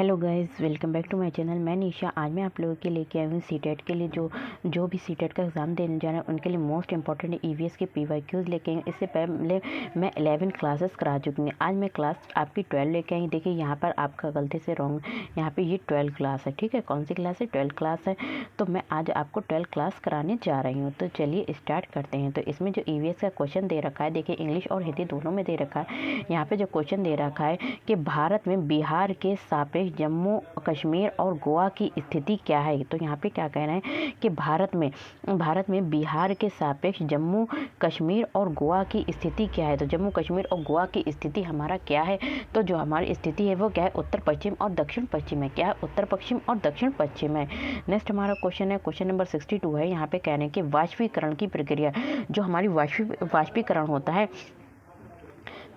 Hello guys, welcome back to my channel. मैं निशा। आज मैं आप लोगों के लेके आई हूँ सीटेट के लिए जो भी सीटेट का एग्ज़ाम देने जा रहे हैं उनके लिए मोस्ट इंपॉर्टेंट ईवीएस के पीवाईक्यूज लेके आई हूँ। इससे पहले मैं 11 क्लासेस करा चुकी हूँ। आज मैं क्लास आपकी 12 लेके आई। देखिए यहाँ पर आपका गलती से रॉन्ग, यहाँ पे ये 12 क्लास है। ठीक है, कौन सी क्लास है? 12 क्लास है। तो मैं आज आपको 12 क्लास कराने जा रही हूँ। तो चलिए स्टार्ट करते हैं। तो इसमें जो ईवीएस का क्वेश्चन दे रखा है, देखिए इंग्लिश और हिंदी दोनों में दे रखा है। यहाँ पे जो क्वेश्चन दे रखा है कि भारत में बिहार के सापेक्ष जम्मू कश्मीर और गोवा की स्थिति क्या है। तो यहाँ पे क्या कह रहे हैं कि भारत में बिहार के सापेक्ष जम्मू कश्मीर और गोवा की स्थिति क्या है। तो जम्मू कश्मीर और गोवा की स्थिति हमारा क्या है? तो जो हमारी स्थिति है वो क्या है? उत्तर पश्चिम और दक्षिण पश्चिम है। क्या है? उत्तर पश्चिम और दक्षिण पश्चिम है। नेक्स्ट हमारा क्वेश्चन है, क्वेश्चन नंबर 62 है। यहाँ पे कह रहे हैं कि वाष्पीकरण की प्रक्रिया, जो हमारी वाष्पीकरण होता है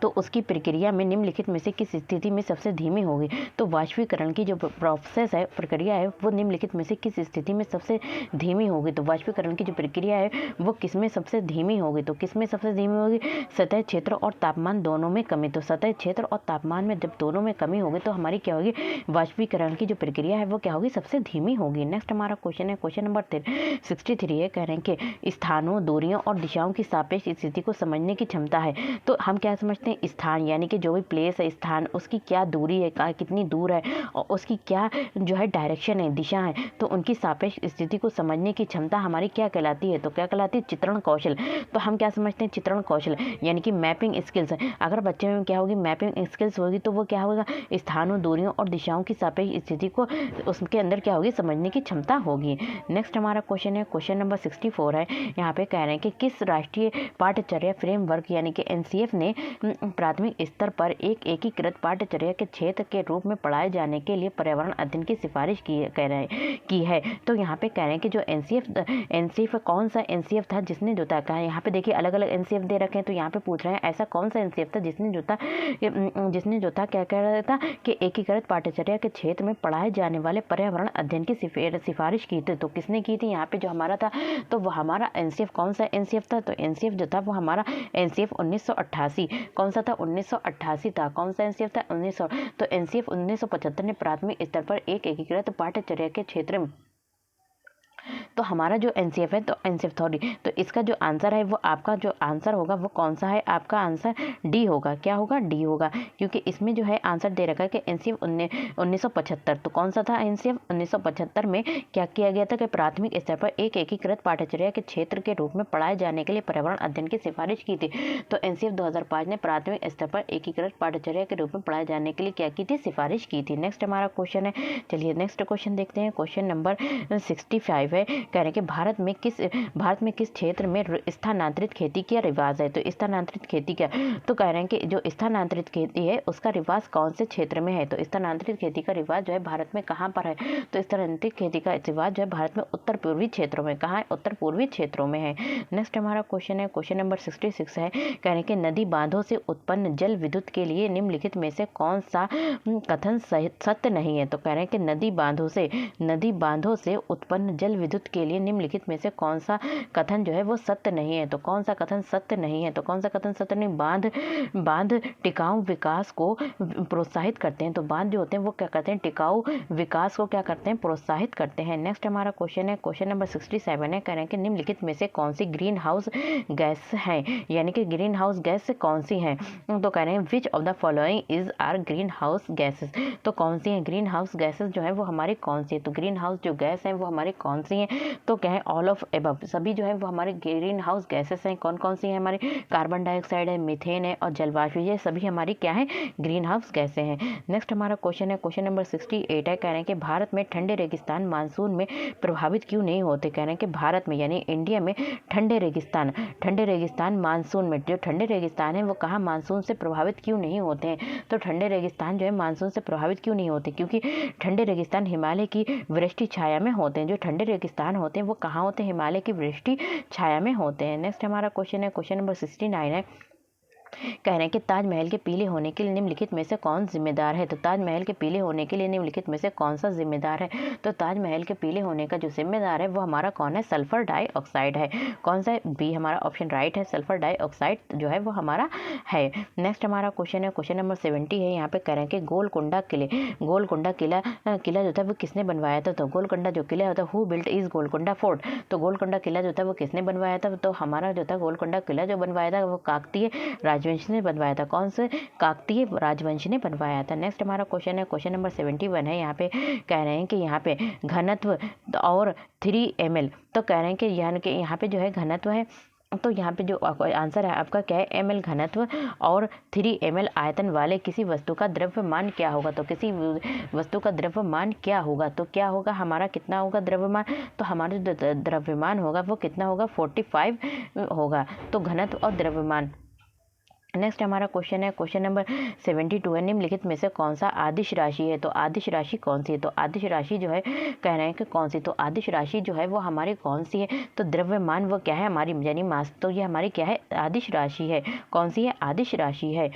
तो उसकी प्रक्रिया में निम्नलिखित में से किस स्थिति में सबसे धीमी होगी। तो वाष्पीकरण की जो प्रोसेस है, प्रक्रिया है, वो निम्नलिखित में से किस स्थिति में सबसे धीमी होगी। तो वाष्पीकरण की जो प्रक्रिया है वो किसमें सबसे धीमी होगी। तो किसमें सबसे धीमी होगी? सतह क्षेत्र और तापमान दोनों में कमी। तो सतह क्षेत्र और तापमान में जब दोनों में कमी होगी तो हमारी क्या होगी? वाष्पीकरण की जो प्रक्रिया है वो क्या होगी? सबसे धीमी होगी। नेक्स्ट हमारा क्वेश्चन है, क्वेश्चन नंबर 63 है। कह रहे हैं कि स्थानों, दूरियों और दिशाओं की सापेक्ष स्थिति को समझने की क्षमता है। तो हम क्या समझते हैं? स्थान यानी कि जो भी प्लेस है, स्थान, उसकी क्या दूरी है, कितनी दूर है और उसकी क्या जो है डायरेक्शन है, दिशा है। तो उनकी सापेक्ष स्थिति को समझने की क्षमता हमारी क्या कहलाती है? तो क्या कहलाती है? चित्रण कौशल। तो हम क्या समझते हैं? चित्रण कौशल यानी कि मैपिंग स्किल्स। अगर बच्चे में क्या होगी? मैपिंग स्किल्स होगी तो वो क्या होगा? स्थानों, दूरियों और दिशाओं की सापेक्ष स्थिति को उसके अंदर क्या होगी? समझने की क्षमता होगी। नेक्स्ट हमारा क्वेश्चन है, क्वेश्चन नंबर 64 है। यहाँ पे कह रहे हैं कि किस राष्ट्रीय पाठ्यचर्या फ्रेमवर्क यानी कि एनसीएफ ने प्राथमिक स्तर पर एक एकीकृत पाठ्यचर्या के क्षेत्र के रूप में पढ़ाए जाने के लिए पर्यावरण अध्ययन की सिफारिश की है। तो यहाँ पे कह रहे हैं कि जो एनसीएफ कौन सा एनसीएफ था जिसने जो था, कहा यहाँ पे देखिए अलग अलग एनसीएफ दे रखे हैं। तो यहाँ पे पूछ रहे हैं ऐसा कौन सा एनसीएफ था जिसने जो था क्या कह रहा था कि एकीकृत पाठ्यचर्या के क्षेत्र में पढ़ाए जाने वाले पर्यावरण अध्ययन की सिफारिश की थी। तो किसने की थी? यहाँ पे जो हमारा था, तो वो हमारा एनसीएफ कौन सा एनसीएफ था? तो एनसीएफ जो था वो हमारा एनसीएफ 1988 कौन सा था? 1988 था। कौन सा एनसीएफ था? 1900। तो एनसीएफ 1975 ने प्राथमिक स्तर पर एक एकीकृत पाठ्यचर्या के क्षेत्र में, तो हमारा जो एनसीएफ है, तो एनसीएफ सॉरी, तो इसका जो आंसर है वो आपका जो आंसर होगा वो कौन सा है? आपका आंसर डी होगा। क्या होगा? डी होगा, क्योंकि इसमें जो है आंसर दे रखा है कि एनसीएफ 1975। तो कौन सा था एनसीएफ? 1975 में क्या किया गया था कि प्राथमिक स्तर पर एक एकीकृत पाठ्यचर्या के क्षेत्र के रूप में पढ़ाए जाने के लिए पर्यावरण अध्ययन की सिफारिश की थी। तो एनसीएफ 2005 ने प्राथमिक स्तर पर एकीकृत पाठ्यचर्या के रूप में पढ़ाए जाने के लिए क्या की थी? सिफारिश की थी। नेक्स्ट हमारा क्वेश्चन है, चलिए नेक्स्ट क्वेश्चन देखते हैं। क्वेश्चन नंबर 65 है। कह रहे हैं कि भारत में किस क्षेत्र में स्थानांतरित खेती का रिवाज है। तो स्थानांतरित खेती क्या, तो कह रहे हैं कि जो स्थानांतरित खेती है उसका रिवाज कौन से क्षेत्र में है। तो स्थानांतरित खेती का रिवाज जो है भारत में कहाँ पर है? तो स्थानांतरित खेती का रिवाज जो है भारत में उत्तर पूर्वी क्षेत्रों में, कहाँ है? उत्तर पूर्वी क्षेत्रों में है। नेक्स्ट हमारा क्वेश्चन है, क्वेश्चन नंबर 66 है। कह रहे हैं कि नदी बांधों से उत्पन्न जल विद्युत के लिए निम्नलिखित में से कौन सा कथन सत्य नहीं है। तो कह रहे हैं कि नदी बांधों से उत्पन्न जल विद्युत के लिए निम्नलिखित में से कौन सा कथन जो है वो सत्य नहीं है। तो कौन सा कथन सत्य नहीं है? तो कौन सा कथन सत्य नहीं? बांध टिकाऊ विकास को प्रोत्साहित करते हैं। तो बांध जो होते हैं वो क्या करते हैं? टिकाऊ विकास को क्या करते हैं? प्रोत्साहित करते हैं। नेक्स्ट हमारा क्वेश्चन है, क्वेश्चन नंबर 67 है। कह रहे हैं कि निम्नलिखित में से कौन सी ग्रीन हाउस गैस है, यानी कि ग्रीन हाउस गैस कौन सी है। तो कह रहे हैं which of the following is are greenhouse gases. तो कौन सी है ग्रीन हाउस गैसेस जो है वो हमारी कौन सी है? तो ग्रीन हाउस जो गैस है वो हमारी कौन सी है? तो क्या है? ऑल ऑफ एबव, सभी जो है वो हमारे ग्रीन हाउस गैसेस हैं। कौन कौन सी है? हमारी कार्बन डाइऑक्साइड है, मीथेन है और जलवाष्प, ये सभी हमारी क्या है? ग्रीन हाउस गैसें हैं। नेक्स्ट हमारा क्वेश्चन है, क्वेश्चन नंबर 68 है। कह रहे हैं कि भारत में ठंडे रेगिस्तान मानसून में प्रभावित क्यों नहीं होते। कह रहे हैं कि भारत में यानी इंडिया में ठंडे रेगिस्तान मानसून में, जो ठंडे रेगिस्तान है वो कहाँ मानसून से प्रभावित क्यों नहीं होते हैं। तो ठंडे रेगिस्तान जो है मानसून से प्रभावित क्यों नहीं होते? क्योंकि ठंडे रेगिस्तान हिमालय की वृष्टि छाया में होते हैं। जो ठंडे रेगिस्तान होते हैं वो कहाँ होते हैं? हिमालय की वृष्टि छाया में होते हैं। नेक्स्ट हमारा क्वेश्चन है, क्वेश्चन नंबर 69 है। कह रहे हैं कि ताजमहल के पीले होने के लिए निम्नलिखित में से कौन जिम्मेदार है। तो ताजमहल के पीले होने के लिए निम्नलिखित में से कौन सा जिम्मेदार है। तो ताजमहल के पीले होने का जो जिम्मेदार है वो हमारा कौन है, सल्फर डाइऑक्साइड है। कौन सा, बी हमारा ऑप्शन राइट है, सल्फर डाइऑक्साइड जो है वो हमारा है। नेक्स्ट हमारा क्वेश्चन है, क्वेश्चन नंबर 70 है। यहाँ पे कह रहे हैं कि गोलकुंडा किला जो था वो किसने बनवाया था। तो गोलकुंडा जो किला होता है, who built is Golconda fort. तो गोलकुंडा किला जो था वो किसने बनवाया था। तो हमारा जो था गोलकुंडा किला जो बनवाया था वो काकतीय राजवंश ने बनवाया था। कौन से, काकतीय राजवंश ने बनवाया था। नेक्स्ट हमारा क्वेश्चन है, क्वेश्चन नंबर 71 है। यहाँ पे कह रहे हैं कि यहाँ पे घनत्व और 3 ml। तो कह रहे हैं कि यहाँ पे जो है घनत्व है, तो यहाँ पे जो आंसर है आपका क्या है, ml घनत्व और 3 ml आयतन वाले किसी वस्तु का द्रव्यमान क्या होगा। तो किसी वस्तु का द्रव्यमान क्या होगा, तो क्या होगा हमारा, कितना होगा द्रव्यमान। तो हमारा जो द्रव्यमान होगा वो कितना होगा, 45 होगा। तो घनत्व और द्रव्यमान। नेक्स्ट हमारा क्वेश्चन है, क्वेश्चन नंबर 72 है। निम्नलिखित में से कौन सा आदिश राशि है। तो आदिश राशि कौन सी है। तो आदिश राशि जो है कह रहे हैं कि कौन सी। तो आदिश राशि जो है वो हमारी कौन सी है। तो द्रव्यमान वो क्या है, हमारी यानी मास। तो ये हमारी क्या है, आदिश राशि है। कौन सी है, आदिश राशि है।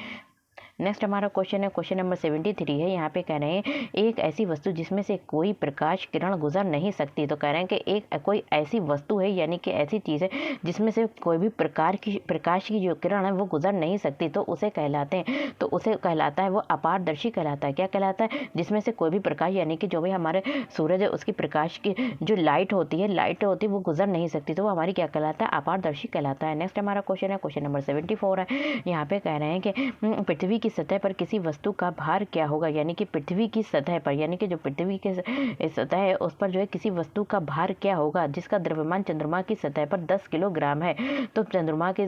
नेक्स्ट हमारा क्वेश्चन है, क्वेश्चन नंबर 73 है। यहाँ पे कह रहे हैं एक ऐसी वस्तु जिसमें से कोई प्रकाश किरण गुजर नहीं सकती। तो कह रहे हैं कि एक कोई ऐसी वस्तु है, यानी कि ऐसी चीज़ है जिसमें से कोई भी प्रकाश की जो किरण है वो गुजर नहीं सकती। तो उसे कहलाते हैं, तो उसे कहलाता है वो अपारदर्शी कहलाता है। क्या कहलाता है, जिसमें से कोई भी प्रकाश, यानी कि जो भी हमारे सूरज है उसकी प्रकाश की जो लाइट होती है वो गुजर नहीं सकती। तो वो हमारी क्या कहलाता है, अपारदर्शी कहलाता है। नेक्स्ट हमारा क्वेश्चन है, क्वेश्चन नंबर 74 है। यहाँ पे कह रहे हैं कि पृथ्वी की सतह पर किसी वस्तु का भार क्या होगा। यानी कि पृथ्वी की सतह पर, यानी कि जो पृथ्वी की सतह है उस पर जो है किसी वस्तु का भार क्या होगा, जिसका द्रव्यमान चंद्रमा की सतह पर 10 किलोग्राम है। तो चंद्रमा की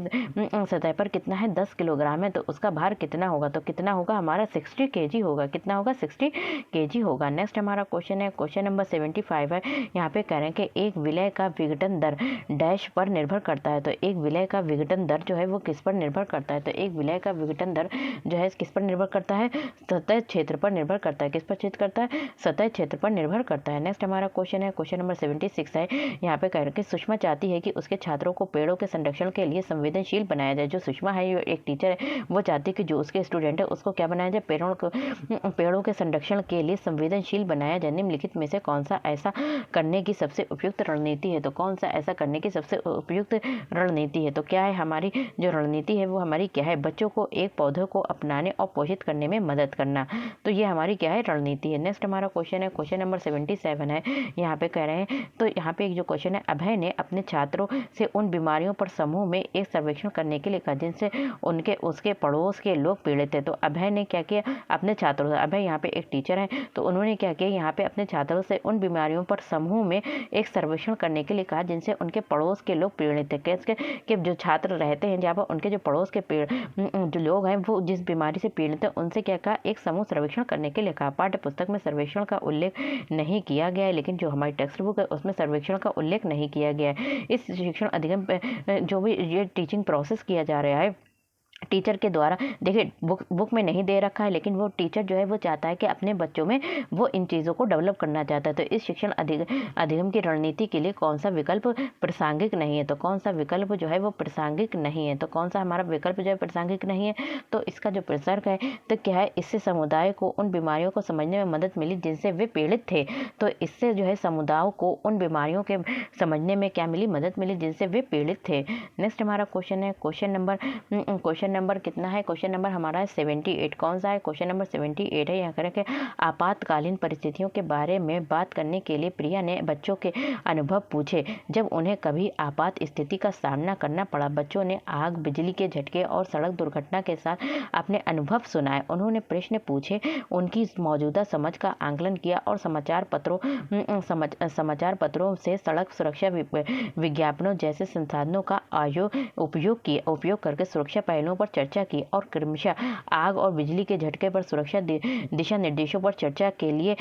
सतह पर कितना है, 10 किलोग्राम है। तो उसका भार कितना होगा, तो कितना होगा हमारा 60 kg होगा। कितना होगा, 60 kg होगा। नेक्स्ट हमारा क्वेश्चन है, क्वेश्चन नंबर 75 है। यहाँ पे कह रहे हैं कि एक विलय का विघटन दर डैश पर निर्भर करता है। तो एक विलय का विघटन दर जो है वो किस पर निर्भर करता है। तो एक विलय का विघटन दर जो है किस पर निर्भर करता है, सतह क्षेत्र पर निर्भर करता है। किस पर क्षेत्र करता है, सतह क्षेत्र पर निर्भर करता है। नेक्स्ट हमारा क्वेश्चन है, क्वेश्चन नंबर 76 है। यहाँ पे कह रहे हैं कि सुषमा चाहती है कि उसके छात्रों को पेड़ों के संरक्षण के लिए संवेदनशील बनाया जाए। जो सुषमा है, ये एक टीचर है, वो चाहती है कि जो उसके स्टूडेंट है उसको क्या बनाया जाए, पेड़ों के संरक्षण के लिए संवेदनशील बनाया जाए। निम्नलिखित में से कौन सा ऐसा करने की सबसे उपयुक्त रणनीति है। तो कौन सा ऐसा करने की सबसे उपयुक्त रणनीति है। तो क्या है हमारी जो रणनीति है वो हमारी क्या है, बच्चों को एक पौधे को अपनाने और पोषित करने में मदद करना। तो ये हमारी क्या है, रणनीति है। नेक्स्ट हमारा क्वेश्चन है, क्वेश्चन नंबर 77 है। यहाँ पे कह रहे हैं, तो यहाँ पे एक जो क्वेश्चन है, अभय ने अपने छात्रों से उन बीमारियों पर समूह में एक सर्वेक्षण करने के लिए कहा जिनसे उसके पड़ोस के लोग पीड़ित थे। तो अभय ने क्या किया, अपने छात्रों से, अभय यहाँ पे एक टीचर है, तो उन्होंने क्या किया, यहाँ पे अपने छात्रों से उन बीमारियों पर समूह में एक सर्वेक्षण करने के लिए कहा जिनसे उनके पड़ोस के लोग पीड़ित थे। कैसे कि जो छात्र रहते हैं जहाँ पर उनके जो पड़ोस के जो लोग हैं वो जिस बीमारी से पीड़ित है उनसे क्या कहा, एक समूह सर्वेक्षण करने के लिए कहा। पाठ्य पुस्तक में सर्वेक्षण का उल्लेख नहीं किया गया है, लेकिन जो हमारी टेक्स्ट बुक है उसमें सर्वेक्षण का उल्लेख नहीं किया गया है। इस शिक्षण अधिगम जो भी ये टीचिंग प्रोसेस किया जा रहा है टीचर के द्वारा, देखिए बुक में नहीं दे रखा है, लेकिन वो टीचर जो है वो चाहता है कि अपने बच्चों में वो इन चीज़ों को डेवलप करना चाहता है। तो इस शिक्षण अधिगम की रणनीति के लिए कौन सा विकल्प प्रासंगिक नहीं है। तो कौन सा विकल्प जो है वो प्रासंगिक नहीं है। तो कौन सा हमारा विकल्प जो है प्रासंगिक नहीं है। तो इसका जो प्रसर्ग है तो क्या है, इससे समुदाय को उन बीमारियों को समझने में मदद मिली जिनसे वे पीड़ित थे। तो इससे जो है समुदाय को उन बीमारियों के समझने में क्या मिली, मदद मिली जिनसे वे पीड़ित थे। नेक्स्ट हमारा क्वेश्चन है, क्वेश्चन नंबर कितना है, क्वेश्चन नंबर हमारा है 78। कौन सा है, क्वेश्चन नंबर 78 है। यहाँ करें आपातकालीन परिस्थितियों के बारे में बात करने के लिए प्रिया ने बच्चों के अनुभव पूछे जब उन्हें कभी आपात स्थिति का सामना करना पड़ा। बच्चों ने आग, बिजली के झटके और सड़क दुर्घटना के साथ अपने अनुभव सुनाए। उन्होंने प्रश्न पूछे, उनकी मौजूदा समझ का आंकलन किया और समाचार पत्रों से सड़क सुरक्षा विज्ञापनों जैसे संसाधनों का उपयोग करके सुरक्षा पहलुओं पर चर्चा की और क्रमशः आग और बिजली के झटके पर सुरक्षा दिशा निर्देशों पर चर्चा के लिए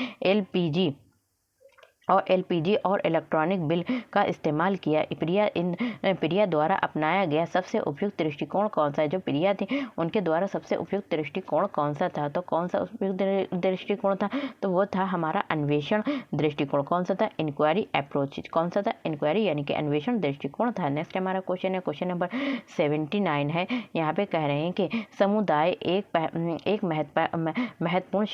और एलपीजी और इलेक्ट्रॉनिक बिल का इस्तेमाल किया। प्रिया द्वारा अपनाया गया सबसे उपयुक्त दृष्टिकोण कौन सा है? जो प्रिया थी उनके द्वारा सबसे उपयुक्त दृष्टिकोण कौन सा था? तो कौन सा उपयुक्त दृष्टिकोण था? तो वो था हमारा अन्वेषण दृष्टिकोण। कौन सा था? Inquiry approach. कौन सा था? इंक्वायरी यानी कि अन्वेषण दृष्टिकोण था। नेक्स्ट हमारा क्वेश्चन है, क्वेश्चन नंबर 79 है। यहाँ पे कह रहे हैं कि समुदाय एक महत्वपूर्ण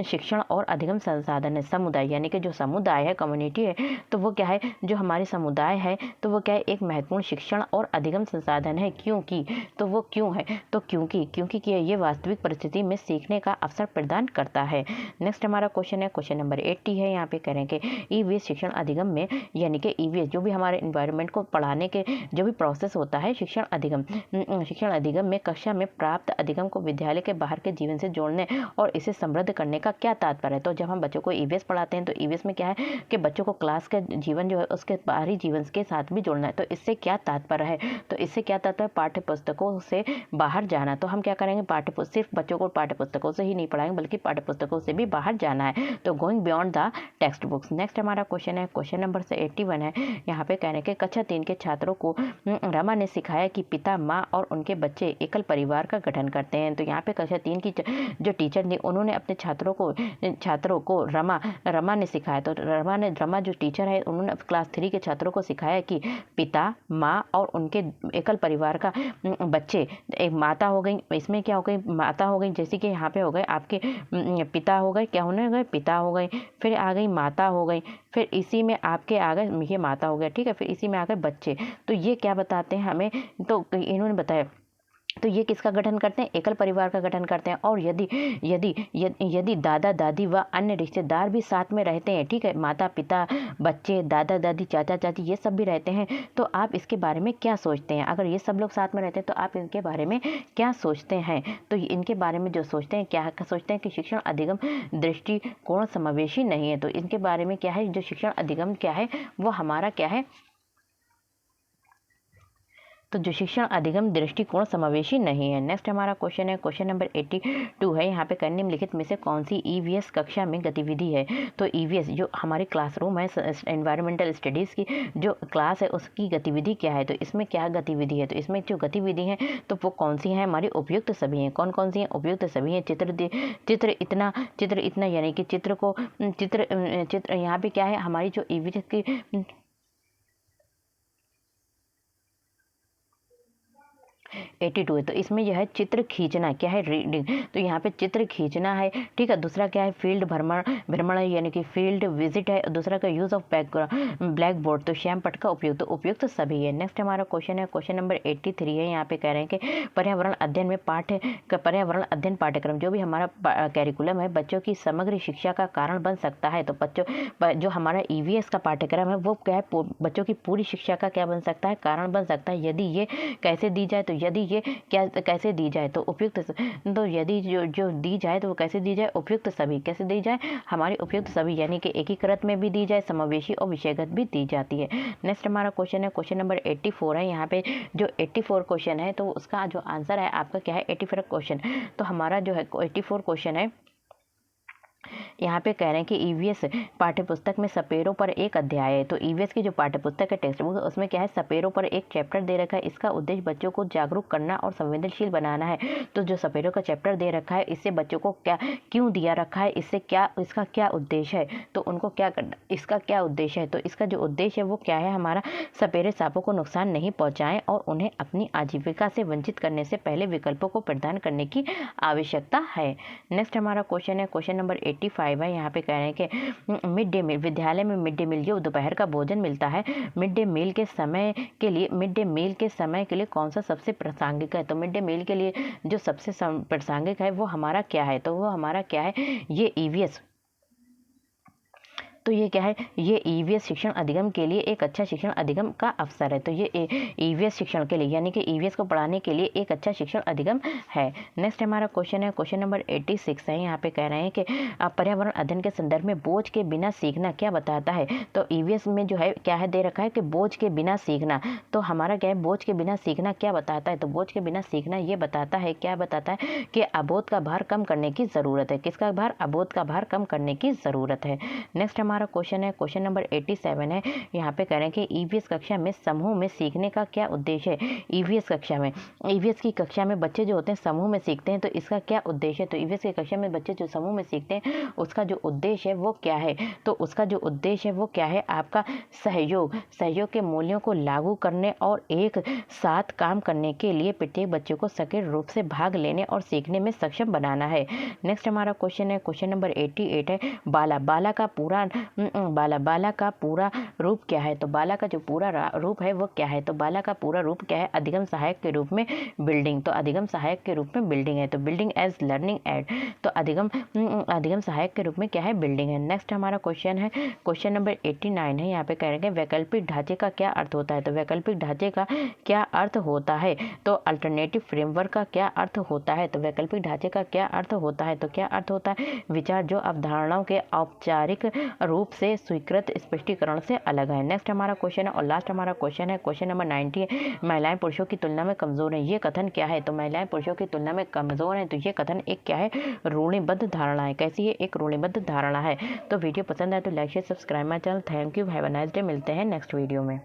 शिक्षण और अधिगम संसाधन है। समुदाय यानी कि जो समुदाय है, कम्युनिटी है, तो वो क्या है? जो हमारे समुदाय है तो वो क्या है? एक महत्वपूर्ण शिक्षण और अधिगम संसाधन है। क्योंकि तो वो क्यों है? तो क्योंकि ये वास्तविक परिस्थिति में सीखने का अवसर प्रदान करता है। नेक्स्ट हमारा क्वेश्चन है, क्वेश्चन नंबर 80 है। यहाँ पे कह रहे हैं कि ईवीएस शिक्षण अधिगम में, यानी कि ईवीएस जो भी हमारे इन्वायरमेंट को पढ़ाने के जो भी प्रोसेस होता है शिक्षण अधिगम में कक्षा में प्राप्त अधिगम को विद्यालय के बाहर के जीवन से जोड़ने और इसे समृद्ध करने का क्या तात्पर्य है? तो जब हम बच्चों को ईवीएस पढ़ाते हैं तो ईवीएस में क्या है कि बच्चों को क्लास का जीवन जो है उसके बाहरी जीवन के साथ भी जोड़ना है। तो इससे क्या तात्पर्य है? तो इससे क्या तात्पर्य? पाठ्य पुस्तकों से बाहर जाना। तो हम क्या करेंगे? सिर्फ बच्चों को पाठ्य पुस्तकों से ही नहीं पढ़ाएंगे बल्कि पाठ्य पुस्तकों से भी बाहर जाना है। तो going beyond the text books. Next हमारा क्वेश्चन है, क्वेश्चन नंबर 81 है। यहाँ पे कहने के कक्षा 3 के छात्रों को रमा ने सिखाया कि पिता, माँ और उनके बच्चे एकल परिवार का गठन करते हैं। तो यहाँ पे कक्षा 3 की जो टीचर थी उन्होंने अपने छात्रों को रमा ने सिखाया। तो रमा जो टीचर है उन्होंने क्लास 3 के छात्रों को सिखाया कि पिता, माँ और उनके एकल परिवार का बच्चे, एक माता हो गई, इसमें क्या हो गई? माता हो गई, जैसे कि यहाँ पे हो गए आपके पिता हो गए, क्या होने गए? पिता हो गए, फिर आ गई माता हो गई, फिर इसी में आपके आ गए, ये माता हो गया, ठीक है, फिर इसी में आ गए बच्चे। तो ये क्या बताते हैं हमें? तो इन्होंने बताया तो ये किसका गठन करते हैं? एकल परिवार का गठन करते हैं। और यदि दादा दादी व अन्य रिश्तेदार भी साथ में रहते हैं, ठीक है, माता पिता, बच्चे, दादा दादी, चाचा चाची, ये सब भी रहते हैं, तो आप इसके बारे में क्या सोचते हैं? अगर ये सब लोग साथ में रहते हैं तो आप इनके बारे में क्या सोचते हैं? तो इनके बारे में जो सोचते हैं, क्या सोचते हैं कि शिक्षण अधिगम दृष्टिकोण समावेशी नहीं है। तो इनके बारे में क्या है? जो शिक्षण अधिगम क्या है वो हमारा क्या है? तो जो शिक्षण अधिगम दृष्टिकोण समावेशी नहीं है। नेक्स्ट हमारा क्वेश्चन है, क्वेश्चन नंबर 82 है। यहाँ पे कहीं निम्नलिखित में से कौन सी ईवीएस कक्षा में गतिविधि है? तो ईवीएस जो हमारी क्लासरूम है, एनवायरमेंटल स्टडीज़ की जो क्लास है उसकी गतिविधि क्या है? तो इसमें क्या गतिविधि है? तो इसमें जो गतिविधि है तो वो कौन सी है? हमारी उपयुक्त सभी हैं। कौन कौन सी हैं? उपयुक्त सभी हैं। चित्र इतना यानी कि चित्र यहाँ पे क्या है? हमारी जो ईवीएस की 82 है। तो इसमें यह है चित्र खींचना, क्या है? रीडिंग। तो यहाँ पे चित्र खींचना है, ठीक है। दूसरा क्या है? फील्ड भ्रमण है, यानी कि फील्ड विजिट है। दूसरा का यूज ऑफ ब्लैक बोर्ड, तो श्याम पट का उपयोग, तो उपयुक्त सभी है। नेक्स्ट हमारा क्वेश्चन है, क्वेश्चन नंबर 83 है। यहाँ पे कह रहे हैं कि पर्यावरण अध्ययन पाठ्यक्रम जो भी हमारा कैरिकुलम है बच्चों की समग्र शिक्षा का कारण बन सकता है। तो बच्चों जो हमारा ईवीएस का पाठ्यक्रम है वो क्या है? बच्चों की पूरी शिक्षा का क्या बन सकता है? कारण बन सकता है। यदि ये कैसे दी जाए? तो यदि ये क्या कैसे दी जाए? तो उपयुक्त, तो यदि जो दी जाए तो वो कैसे दी जाए? उपयुक्त सभी। कैसे दी जाए? हमारी उपयुक्त सभी, यानी कि एकीकृत में भी दी जाए, समावेशी और विषयगत भी दी जाती है। नेक्स्ट हमारा क्वेश्चन है, क्वेश्चन नंबर 84 है। यहाँ पे जो 84 क्वेश्चन है तो उसका जो आंसर है आपका क्या है? 84 क्वेश्चन। तो हमारा जो है 84 क्वेश्चन है, यहाँ पे कह रहे हैं कि ईवीएस पाठ्यपुस्तक में सपेरों पर एक अध्याय है। तो ईवीएस की जो पाठ्यपुस्तक है, टेक्स्ट बुक, उसमें क्या है? सपेरों पर एक चैप्टर दे रखा है। इसका उद्देश्य बच्चों को जागरूक करना और संवेदनशील बनाना है। तो जो सपेरों का चैप्टर दे रखा है, इससे बच्चों को क्या क्यों दिया रखा है? इसका क्या उद्देश्य है? तो उनको क्या करना, इसका क्या उद्देश्य है? तो इसका जो उद्देश्य है वो क्या है हमारा? सपेरे सांपों को नुकसान नहीं पहुंचाएं और उन्हें अपनी आजीविका से वंचित करने से पहले विकल्पों को प्रदान करने की आवश्यकता है। नेक्स्ट हमारा क्वेश्चन है, क्वेश्चन नंबर 85 है। यहाँ पे कह रहे हैं कि मिड डे मील, विद्यालय में मिड डे मील जो दोपहर का भोजन मिलता है, मिड डे मील के समय के लिए कौन सा सबसे प्रासंगिक है? तो मिड डे मील के लिए जो सबसे प्रासंगिक है वो हमारा क्या है? तो वो हमारा क्या है? ये ईवीएस। तो ये क्या है? ये ईवीएस शिक्षण अधिगम के लिए एक अच्छा शिक्षण अधिगम का अवसर है। तो ये ईवीएस शिक्षण के लिए, यानी कि ईवीएस को पढ़ाने के लिए एक अच्छा शिक्षण अधिगम है। नेक्स्ट हमारा क्वेश्चन है, क्वेश्चन नंबर 86 है। यहाँ पे कह रहे हैं कि पर्यावरण अध्ययन के संदर्भ में बोझ के बिना सीखना क्या बताता है? तो ईवीएस में जो है क्या है दे रखा है कि बोझ के बिना सीखना। तो हमारा क्या है? बोझ के बिना सीखना क्या बताता है? तो बोझ के बिना सीखना ये बताता है, क्या बताता है? कि अबोध का भार कम करने की जरूरत है। किसका भार? अबोध का भार कम करने की जरूरत है। नेक्स्ट हमारा हमारा क्वेश्चन है, क्वेश्चन नंबर 87 है। यहाँ पे कह रहे हैं कि ईवीएस कक्षा में समूह में सीखने का क्या उद्देश्य है। ईवीएस कक्षा में, ईवीएस की कक्षा में बच्चे जो होते हैं समूह में सीखते हैं, तो इसका क्या उद्देश्य है। तो ईवीएस की कक्षा में बच्चे जो समूह में सीखते हैं उसका जो उद्देश्य है वो क्या है। तो उसका जो उद्देश्य है वो क्या है, आपका सहयोग, सहयोग के मूल्यों को लागू करने और एक साथ काम करने के लिए प्रत्येक बच्चे को सक्रिय रूप से भाग लेने और सीखने में सक्षम बनाना है। नेक्स्ट हमारा क्वेश्चन है, क्वेश्चन नंबर 88 है। बाला, बाला का पूरा बाला का पूरा रूप क्या है। तो बाला का जो पूरा रूप है वो क्या है। तो बाला का पूरा रूप क्या है, अधिगम सहायक के रूप में बिल्डिंग। तो अधिगम सहायक के रूप में बिल्डिंग है, तो बिल्डिंग एज लर्निंग एड, तो अधिगम सहायक के रूप में क्या है, बिल्डिंग है। नेक्स्ट हमारा क्वेश्चन है, क्वेश्चन नंबर 89 है। यहाँ पे कह रहे हैं वैकल्पिक ढांचे का क्या अर्थ होता है। तो वैकल्पिक ढांचे का क्या अर्थ होता है। तो अल्टरनेटिव फ्रेमवर्क का क्या अर्थ होता है। तो वैकल्पिक ढांचे का क्या अर्थ होता है। तो क्या अर्थ होता है, विचार जो अवधारणाओं के औपचारिक रूप से स्वीकृत स्पष्टीकरण से अलग है। नेक्स्ट हमारा क्वेश्चन है और लास्ट हमारा क्वेश्चन है, क्वेश्चन नंबर 90 है। महिलाएं पुरुषों की तुलना में कमजोर है, ये कथन क्या है। तो महिलाएं पुरुषों की तुलना में कमजोर है, तो ये कथन एक क्या है, रूढ़िबद्ध धारणा है। कैसी है, एक रूढ़िबद्ध धारणा है। तो वीडियो पसंद आए तो like share subscribe my channel. Thank you, have a nice day. मिलते हैं नेक्स्ट वीडियो में।